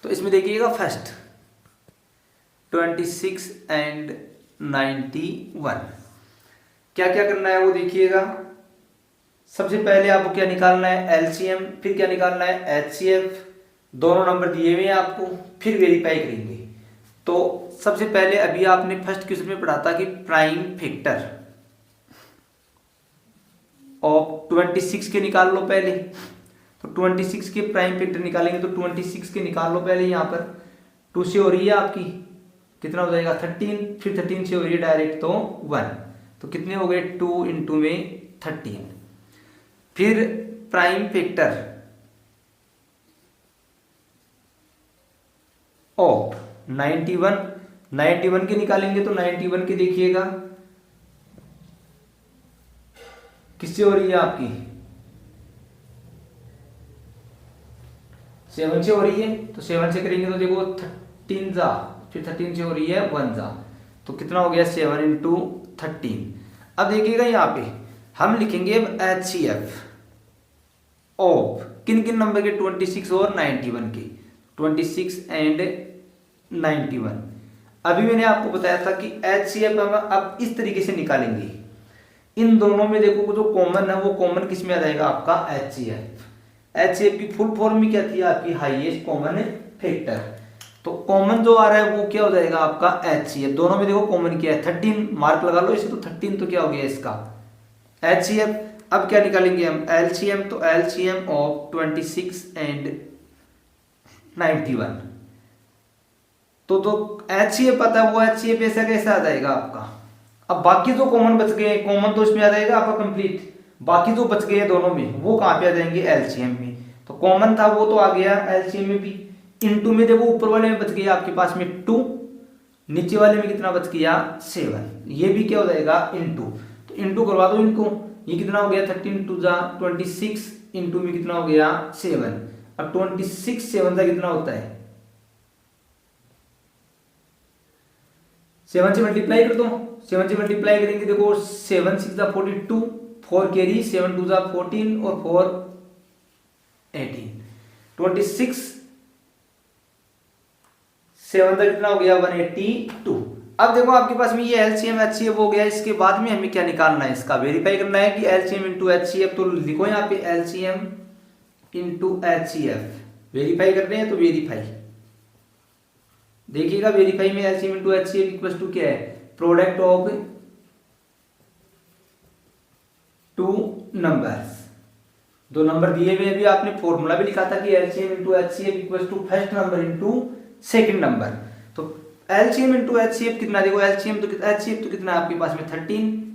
तो इसमें देखिएगा फर्स्ट 26 एंड 91, क्या क्या करना है वो देखिएगा। सबसे पहले आपको क्या निकालना है, एलसीएम, फिर क्या निकालना है, एचसीएफ। दोनों नंबर दिए हुए हैं आपको, फिर वेरीफाई करेंगे। तो सबसे पहले अभी आपने फर्स्ट क्वेश्चन में पढ़ा था कि प्राइम फैक्टर ऑफ 26 के निकाल लो पहले। तो 26 के प्राइम फैक्टर निकालेंगे तो 26 के निकाल लो पहले। यहाँ पर 2 से हो रही है आपकी, कितना हो जाएगा 13, फिर 13 से हो रही है डायरेक्ट तो 1, तो कितने हो गए 2 इंटू में 13। फिर प्राइम फैक्टर ऑफ 91 के निकालेंगे तो 91 के देखिएगा किससे हो रही है आपकी, 7 से हो रही है। तो 7 से करेंगे तो देखो 13 जा, फिर 13 से हो रही है 1 जा, तो कितना हो गया 7 इंटू 13। अब देखिएगा यहाँ पे हम लिखेंगे अब H C F of kin किन नंबर के, 26 और 91 के, 26 एंड 91। अभी मैंने आपको बताया था कि एच सी एफ हम अब इस तरीके से निकालेंगे। इन दोनों में देखो जो कॉमन है वो कॉमन किस में आ जाएगा आपका H C F. H C F की फुल फॉर्म में क्या थी आपकी, हाईएस्ट कॉमन फैक्टर। तो कॉमन जो आ रहा है वो क्या हो जाएगा आपका एच सी एफ। दोनों में देखो कॉमन क्या है 13, मार्क लगा लो इसे, तो 13 तो क्या हो गया इसका एच सी एफ। अब क्या निकालेंगे हम एलसीएम, तो एलसीएम ऑफ 26 एंड 91। तो जो एच सी एफ आता है वो एच सी एफ ऐसा कैसे आ जाएगा आपका। अब बाकी जो कॉमन बच गए, कॉमन तो इसमें आ जाएगा आपका कंप्लीट, बाकी जो बच गए दोनों में वो कहाँ पे आ जाएंगे एलसीएम में। तो कॉमन था वो तो आ गया एलसीएम में भी। इनटू में देखो ऊपर वाले में बच गया आपके पास में 2, नीचे वाले में कितना बच गया 7, ये भी क्या हो जाएगा इनटू। तो इनटू करवा दो इनको, ये कितना हो गया 13 टू जा 26, इनटू में कितना हो गया 7। अब 26 7 का कितना होता है, 7 से मल्टीप्लाई कर दो। 7 से मल्टीप्लाई करेंगे देखो 7 6 जा 42, 4 कैरी, 7 2 जा 14 और 4 18, 26 7 का कितना हो गया 182। अब देखो आपके पास में ये एलसीएम एचसीएफ हो गया। इसके बाद में हमें क्या निकालना है, इसका वेरीफाई करना है कि एलसीएम इंटू एचसीएफ। तो लिखो यहाँ पे एलसीएम इंटू एचसीएफ। वेरीफाई कर रहे हैं तो वेरीफाई देखिएगा, वेरीफाई में LCM into HCF equal to क्या है, प्रोडक्ट ऑफ 2 नंबर्स। दो नंबर दिए हुए भी, आपने फॉर्मूला भी लिखा था कि LCM into HCF equal to first number into second number. तो एलसीएम इंटू एचसीएफ कितना, देखो एलसीएम तो एचसीएफ तो कितना है आपके पास में 13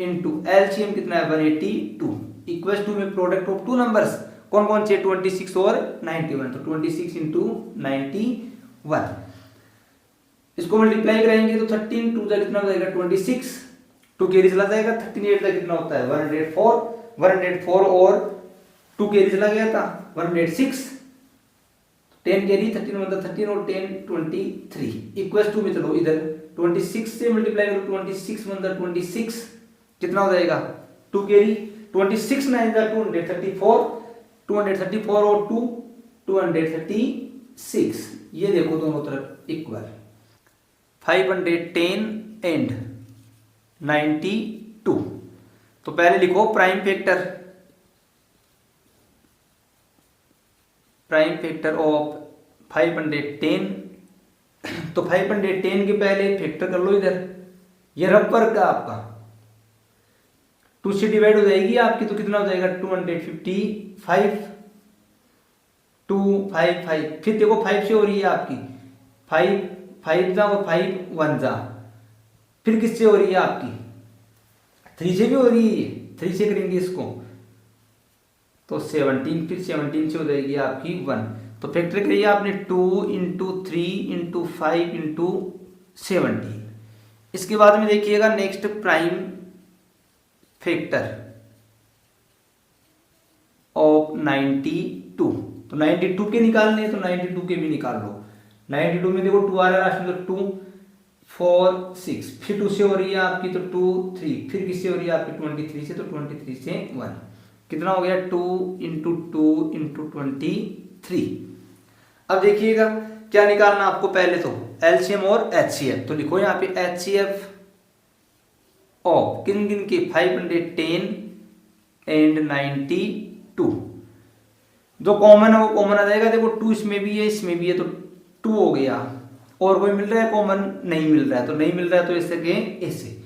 इंटू एलसीएम कितना है 182 इक्वल टू में प्रोडक्ट ऑफ 2 नंबर्स कौन कौन से 26 और 91। तो 26 इंटू 91, इसको मल्टीप्लाई करेंगे तो 13 2 का कितना हो जाएगा 26, 2 कैरी चला जाएगा, 38 का कितना होता है 104 और 2 कैरी चला गया था 106, 10 कैरी 13 मतलब 13 और 10 23 इक्वल टू में चलो इधर 26 से मल्टीप्लाई करो 26 मतलब 26 कितना हो जाएगा 2 कैरी 26 9 का 234 और 2 236, ये देखो दोनों तरफ इक्वल 510 एंड 92। तो पहले लिखो प्राइम फैक्टर ऑफ 510। तो 510 के पहले फैक्टर कर लो इधर, ये रफ वर्क का आपका 2 से डिवाइड हो जाएगी आपकी, तो कितना हो जाएगा 255 255। फिर देखो 5 से हो रही है आपकी 5 जा और 5 1 जा, फिर किससे हो रही है आपकी 3 से भी हो रही है, 3 से करेंगे इसको तो 17, फिर 17 से हो जाएगी आपकी 1। तो फैक्टर करिए आपने 2 इंटू 3 इंटू 5 इंटू 17। इसके बाद में देखिएगा नेक्स्ट प्राइम फैक्टर ऑफ 92। तो 92 के निकालने हैं तो 92 के भी निकाल लो। 92 में देखो 2 आ रहा है तो 2 4 6, फिर 2 से हो रही है आपकी तो 2 3, फिर किससे हो रही है आपकी 23 से, तो 23 से 1 कितना हो गया 2 इंटू 2 इंटू 23। अब देखिएगा क्या निकालना आपको, पहले तो एलसीएम और एचसीएफ। तो लिखो यहाँ पे एचसीएफ ऑफ किन किन के 510 एंड 92। जो कॉमन है वो कॉमन आ जाएगा। देखो 2 इसमें भी है इसमें भी है तो 2 हो गया। और कोई मिल रहा है कॉमन, नहीं मिल रहा है, तो नहीं मिल रहा है तो इससे के ऐसे।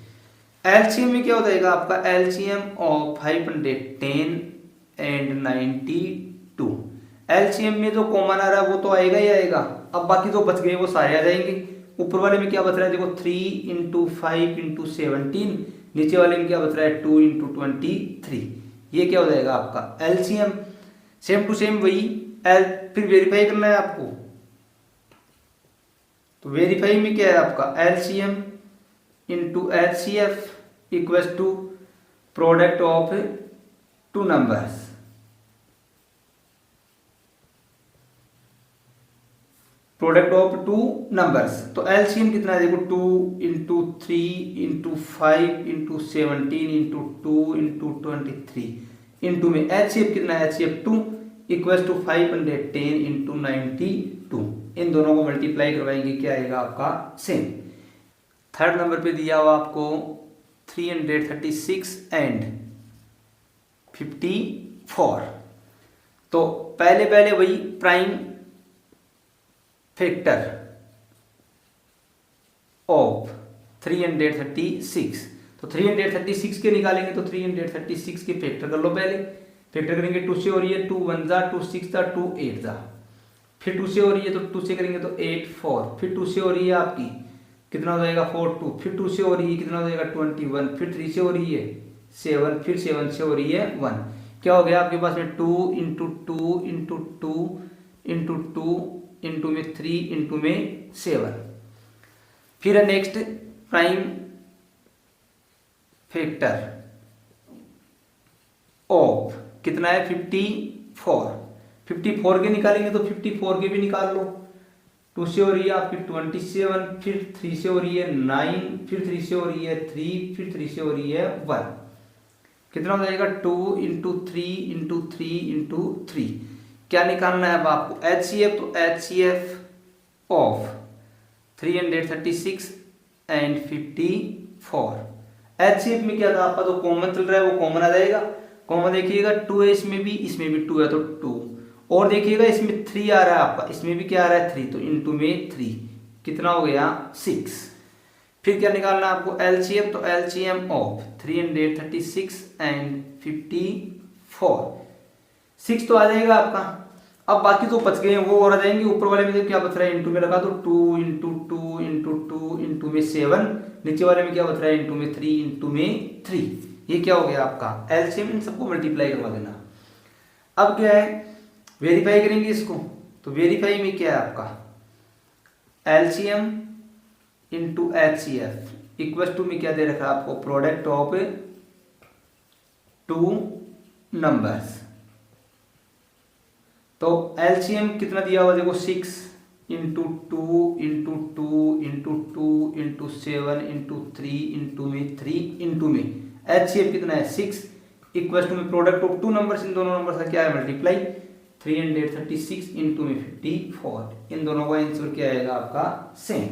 एलसीएम में क्या हो जाएगा आपका, एलसीएम ऑफ 510 एंड 92। एलसीएम में जो कॉमन आ रहा है वो तो आएगा ही आएगा। अब बाकी जो बच गए वो सारे आ जाएंगे। ऊपर वाले में क्या बच रहा है, देखो 3 × 5 × 17। नीचे वाले में क्या बच रहा है, 2 × 23। ये क्या हो जाएगा आपका एलसीएम। सेम टू सेम वही एल, फिर वेरीफाई करना है आपको। तो वेरीफाई में क्या है आपका, LCM into HCF equals to product of 2 numbers. Product of 2 numbers. तो एलसीएम कितना है, देखो 2 × 3 × 5 × 17 × 2 × 23 इंटू में एचसीएफ कितना है, एचसीएफ 2 इक्वल्स टू 510 × 92। इन दोनों को मल्टीप्लाई करवाएंगे, क्या आएगा आपका सेम। थर्ड नंबर पे दिया हुआ आपको 336 एंड 54। तो पहले वही प्राइम फैक्टर ऑफ 336। तो 336 के निकालेंगे तो 336 के फैक्टर कर लो। पहले फैक्टर करेंगे 2 से हो रही है 2 1 जा 2 6 जा 2 8 जा। फिर 2 से हो रही है तो 2 से करेंगे तो 8 4। फिर 2 से हो रही है आपकी कितना हो जाएगा 4 2। फिर 2 से हो रही है कितना हो जाएगा 21। फिर 3 से हो रही है 7। फिर 7 से हो रही है 1। क्या हो गया आपके पास में 2 × 2 × 2 × 2 इंटू में 3 इंटू में 7। फिर है नेक्स्ट प्राइम फैक्टर ऑफ कितना है 54। 54 के निकालेंगे तो 54 के भी निकाल लो। 2 से हो रही है आपकी 27। फिर 3 से हो रही है 9। फिर 3 से हो रही है 3। फिर 3 से हो रही है 1। कितना हो जाएगा 2 × 3 × 3 × 3। क्या निकालना है अब आपको, एचसीएफ। तो एचसीएफ ऑफ 336 एंड 54। एचसीएफ में क्या था आपका, तो कॉमन चल रहा है वो कॉमन आ जाएगा। कॉमन देखिएगा 2 है इसमें भी 2 है तो 2। और देखिएगा इसमें 3 आ रहा है आपका, इसमें भी क्या आ रहा है 3। तो इंटू में 3 कितना हो गया 6। फिर क्या निकालना है आपको एलसीएम। तो एलसीएम ऑफ 336 एंड 54। 6 तो आ जाएगा आपका। अब बाकी तो बच गए हैं वो और आ जाएंगे। ऊपर वाले में क्या बच रहा है, इंटू में लगा तो 2 × 2 × 2 इंटू में 7। नीचे वाले में क्या बच रहा है, इंटू में 3 इंटू में 3। ये क्या हो गया आपका एलसीएम। इन सबको मल्टीप्लाई करवा देना। अब क्या है, वेरीफाई करेंगे इसको। तो वेरीफाई में क्या है आपका LCM into HCF equal to में क्या दे रखा है आपको, प्रोडक्ट ऑफ 2 नंबर्स। तो एलसीएम कितना दिया हुआ देखो 6 × 2 × 2 × 2 × 7 × 3 इंटू में 3 इंटू में एचसीएफ कितना है 6 इक्वल टू में प्रोडक्ट ऑफ 2 नंबर्स। इन दोनों नंबर का क्या है मल्टीप्लाई 336 इंटू में 54। इन दोनों का आंसर क्या आएगा आपका सेम।